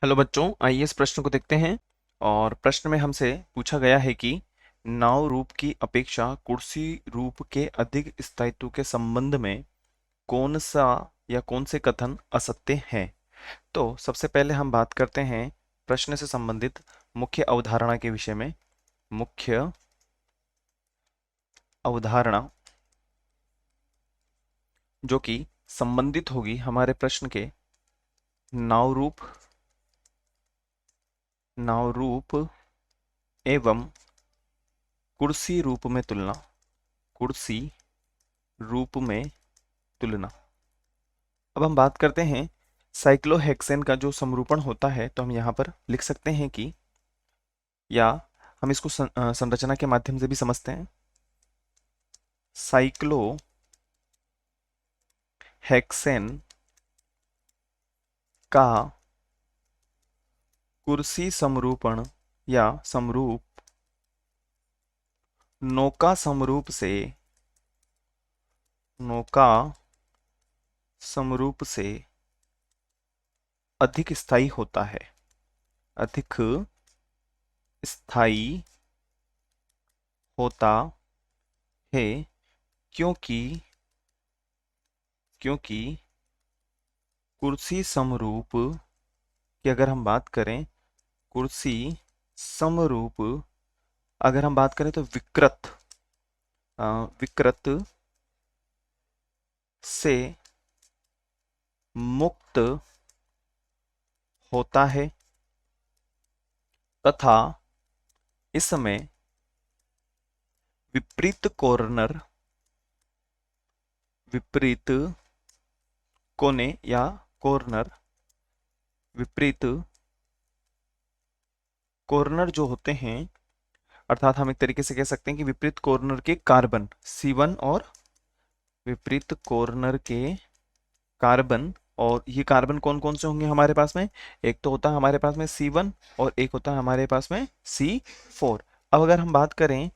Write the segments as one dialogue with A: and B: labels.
A: Hello बच्चों, आइए इस प्रश्न को देखते हैं। और प्रश्न में हमसे पूछा गया है कि नाव रूप की अपेक्षा कुर्सी रूप के अधिक स्थायित्व के संबंध में कौन सा या कौन से कथन असत्य हैं। तो सबसे पहले हम बात करते हैं प्रश्न से संबंधित मुख्य अवधारणा के विषय में। मुख्य अवधारणा जो कि संबंधित होगी हमारे प्रश्न के नाव रूप एवं कुर्सी रूप में तुलना। कुर्सी रूप में तुलना। अब हम बात करते हैं साइक्लोहेक्सेन का जो समरूपण होता है, तो हम यहाँ पर लिख सकते हैं कि, या हम इसको संरचना के माध्यम से भी समझते हैं। साइक्लोहेक्सेन का कुर्सी समरूपण या समरूप नौका समरूप से अधिक स्थायी होता है। अधिक स्थायी होता है क्योंकि कुर्सी समरूप की अगर हम बात करें, कुर्सी समरूप अगर हम बात करें तो विकृत से मुक्त होता है तथा इसमें विपरीत कोने या कॉर्नर, विपरीत कॉर्नर जो होते हैं, अर्थात हम एक तरीके से कह सकते हैं कि विपरीत कॉर्नर के कार्बन C1 और विपरीत कॉर्नर के कार्बन, और ये कार्बन कौन कौन से होंगे हमारे पास में? एक तो होता है हमारे पास में C1 और एक होता है हमारे पास में C4। अब अगर हम बात करें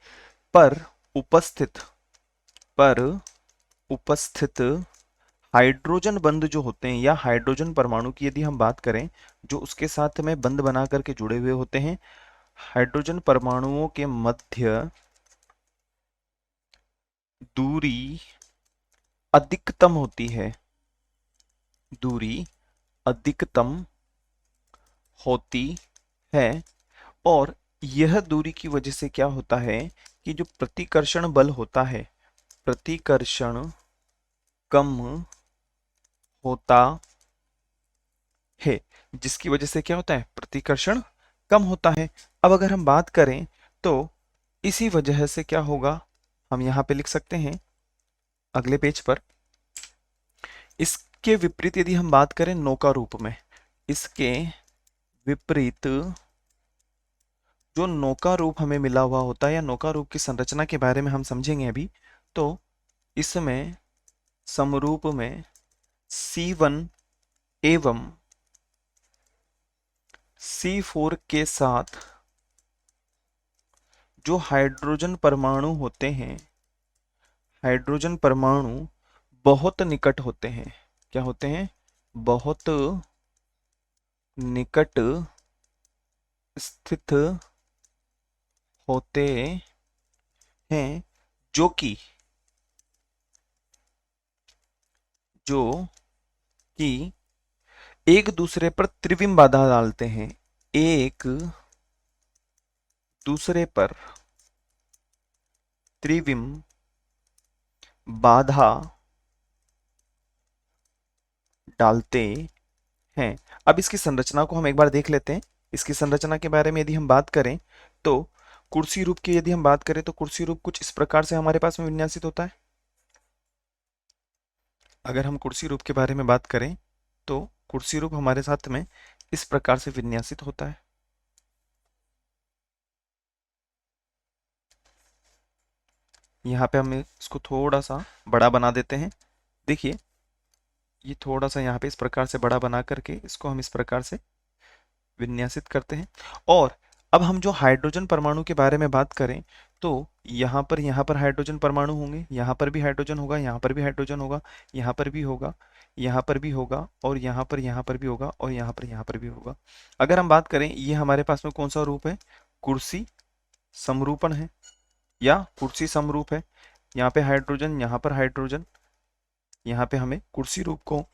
A: पर उपस्थित हाइड्रोजन बंध जो होते हैं या हाइड्रोजन परमाणु की यदि हम बात करें, जो उसके साथ में बंध बना करके जुड़े हुए होते हैं, हाइड्रोजन परमाणुओं के मध्य दूरी अधिकतम होती है। दूरी अधिकतम होती है और यह दूरी की वजह से क्या होता है कि जो प्रतिकर्षण बल होता है, प्रतिकर्षण कम होता है, जिसकी वजह से क्या होता है? प्रतिकर्षण कम होता है। अब अगर हम बात करें तो इसी वजह से क्या होगा, हम यहां पे लिख सकते हैं अगले पेज पर। इसके विपरीत यदि हम बात करें नौका रूप में, इसके विपरीत जो नौका रूप हमें मिला हुआ होता है या नौका रूप की संरचना के बारे में हम समझेंगे अभी, तो इसमें समरूप में C1 एवं C4 के साथ जो हाइड्रोजन परमाणु होते हैं, हाइड्रोजन परमाणु बहुत निकट होते हैं। क्या होते हैं? बहुत निकट स्थित होते हैं, जो कि एक दूसरे पर त्रिविम बाधा डालते हैं। एक दूसरे पर त्रिविम बाधा डालते हैं। अब इसकी संरचना को हम एक बार देख लेते हैं। इसकी संरचना के बारे में यदि हम बात करें तो कुर्सी रूप की यदि हम बात करें तो कुर्सी रूप कुछ इस प्रकार से हमारे पास में विन्यासित होता है। अगर हम कुर्सी रूप के बारे में बात करें तो कुर्सी रूप हमारे साथ में इस प्रकार से विन्यासित होता है। यहाँ पे हम इसको थोड़ा सा बड़ा बना देते हैं। देखिए, ये थोड़ा सा यहाँ पे इस प्रकार से बड़ा बना करके इसको हम इस प्रकार से विन्यासित करते हैं। और अब हम जो हाइड्रोजन परमाणु के बारे में बात करें तो यहाँ पर हाइड्रोजन परमाणु होंगे, यहाँ पर भी हाइड्रोजन होगा, यहाँ पर भी हाइड्रोजन होगा, यहाँ पर भी होगा, यहाँ पर भी होगा, और यहाँ पर भी होगा, और यहाँ पर भी होगा। अगर हम बात करें, ये हमारे पास में कौन सा रूप है? कुर्सी समरूपण है या कुर्सी समरूप है। यहाँ पे हाइड्रोजन, यहाँ पर हाइड्रोजन, यहाँ पे हमें कुर्सी रूप को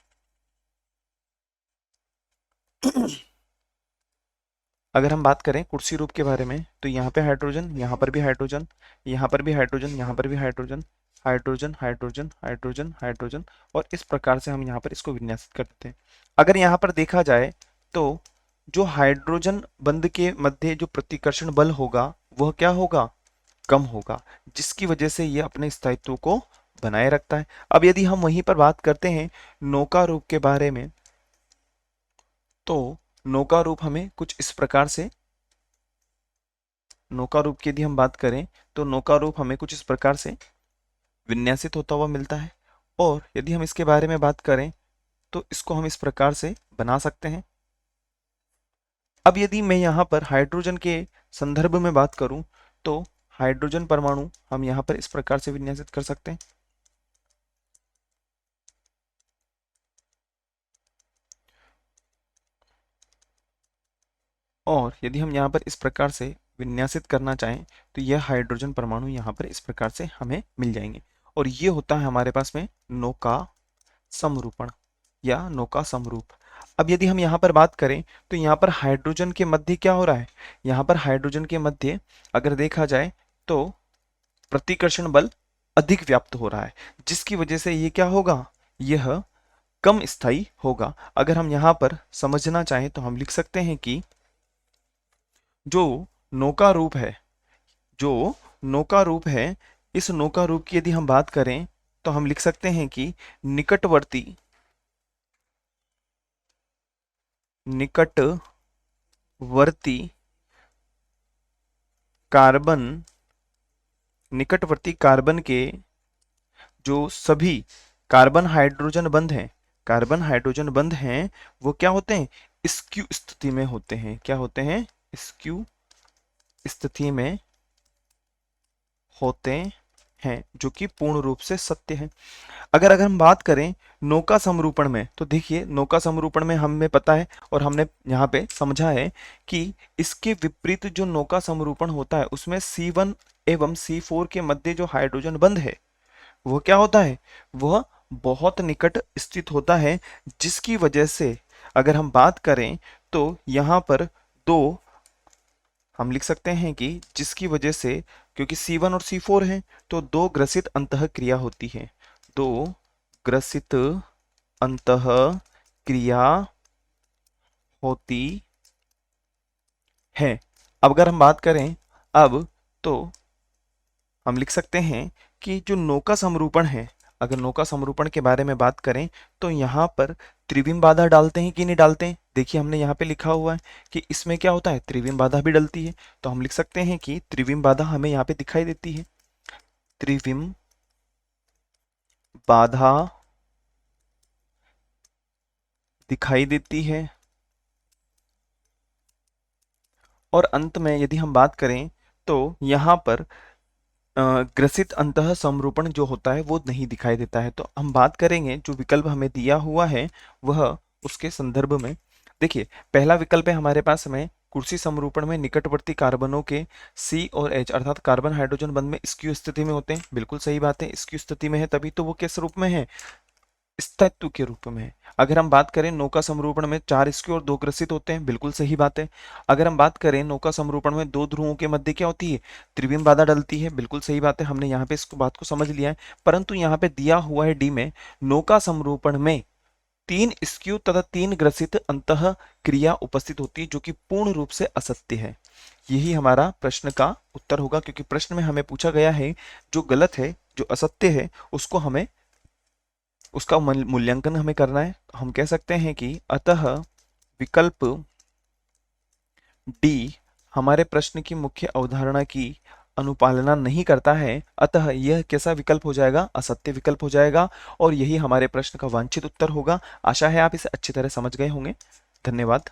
A: अगर हम बात करें कुर्सी रूप के बारे में, तो यहाँ पे हाइड्रोजन, यहाँ पर भी हाइड्रोजन, यहाँ पर भी हाइड्रोजन, यहाँ पर भी hydrogen, hydrogen hydrogen hydrogen hydrogen, और इस प्रकार से हम यहाँ पर इसको विन्यासित कर देते हैं। अगर यहाँ पर देखा जाए तो जो हाइड्रोजन बंध के मध्य जो प्रतिकर्षण बल होगा वह क्या होगा? कम होगा, जिसकी वजह से ये अपने स्थायित्व को बनाए रखता है। अब यदि हम वहीं पर बात करते हैं नौका रूप के बारे में, तो नौका रूप हमें कुछ इस प्रकार से, नौका रूप की यदि हम बात करें तो नौका रूप हमें कुछ इस प्रकार से विन्यासित होता हुआ मिलता है। और यदि हम इसके बारे में बात करें तो इसको हम इस प्रकार से बना सकते हैं। अब यदि मैं यहाँ पर हाइड्रोजन के संदर्भ में बात करूं तो हाइड्रोजन परमाणु हम यहाँ पर इस प्रकार से विन्यासित कर सकते हैं। और यदि हम यहाँ पर इस प्रकार से विन्यासित करना चाहें तो यह हाइड्रोजन परमाणु यहाँ पर इस प्रकार से हमें मिल जाएंगे। और ये होता है हमारे पास में नौका समरूपण या नौका समरूप। अब यदि हम यहाँ पर बात करें तो यहाँ पर हाइड्रोजन के मध्य क्या हो रहा है? यहाँ पर हाइड्रोजन के मध्य अगर देखा जाए तो प्रतिकर्षण बल अधिक व्याप्त हो रहा है, जिसकी वजह से ये क्या होगा? यह कम स्थायी होगा। अगर हम यहाँ पर समझना चाहें तो हम लिख सकते हैं कि जो नौका रूप है, जो नौका रूप है, इस नौका रूप की यदि हम बात करें तो हम लिख सकते हैं कि निकटवर्ती निकटवर्ती कार्बन के जो सभी कार्बन हाइड्रोजन बंध हैं, वो क्या होते हैं? स्क्यू स्थिति में होते हैं। क्या होते हैं? स्क्यू स्थिति में होते हैं, जो कि पूर्ण रूप से सत्य है। अगर हम बात करें नौका समरूपण में, तो देखिए नौका समरूपण में हमें पता है और हमने यहाँ पे समझा है कि इसके विपरीत जो नौका समरूपण होता है उसमें C1 एवं C4 के मध्य जो हाइड्रोजन बंध है वो क्या होता है? वह बहुत निकट स्थित होता है, जिसकी वजह से अगर हम बात करें तो यहाँ पर दो हम लिख सकते हैं कि जिसकी वजह से, क्योंकि C1 और C4 हैं तो दो ग्रसित अंतः क्रिया होती है, दो ग्रसित अंतः क्रिया होती है। अब अगर हम बात करें अब, तो हम लिख सकते हैं कि जो नौका समरूपण है, अगर नौका समरूपण के बारे में बात करें तो यहाँ पर त्रिविम बाधा डालते हैं कि नहीं डालते हैं? देखिए हमने यहाँ पे लिखा हुआ है कि इसमें क्या होता है? त्रिविम बाधा भी डलती है। तो हम लिख सकते हैं कि त्रिविम बाधा हमें यहाँ पे दिखाई देती है। त्रिविम बाधा दिखाई देती है। और अंत में यदि हम बात करें तो यहाँ पर ग्रसित अंतः समरूपण जो होता है वो नहीं दिखाई देता है। तो हम बात करेंगे जो विकल्प हमें दिया हुआ है वह उसके संदर्भ में। देखिए पहला विकल्प है हमारे पास में कुर्सी समरूपण में निकटवर्ती कार्बनों के C और H अर्थात कार्बन हाइड्रोजन बंध में स्क्यू स्थिति में होते हैं। बिल्कुल सही बात है, स्क्यू स्थिति में है तभी तो वो किस रूप में है? स्थायित्व के रूप में है। अगर हम बात करें नौका समरूपण में 4 स्क्यू और 2 ग्रसित होते हैं, बिल्कुल सही बात है। अगर हम बात करें नौका समरूपण में 2 ध्रुवों के मध्य क्या होती है? त्रिविम बाधा डलती है, बिल्कुल सही बात है, हमने यहाँ पे इसको बात को समझ लिया है। परंतु यहाँ पे दिया हुआ है डी में नौका समरूपण में 3 स्क्यू तथा 3 ग्रसित अंतः क्रिया उपस्थित होती है, जो कि पूर्ण रूप से असत्य है। यही हमारा प्रश्न का उत्तर होगा, क्योंकि प्रश्न में हमें पूछा गया है जो गलत है, जो असत्य है, उसको हमें उसका मूल्यांकन हमें करना है। हम कह सकते हैं कि अतः विकल्प डी हमारे प्रश्न की मुख्य अवधारणा की अनुपालना नहीं करता है, अतः यह कैसा विकल्प हो जाएगा? असत्य विकल्प हो जाएगा। और यही हमारे प्रश्न का वांछित उत्तर होगा। आशा है आप इसे अच्छी तरह समझ गए होंगे। धन्यवाद।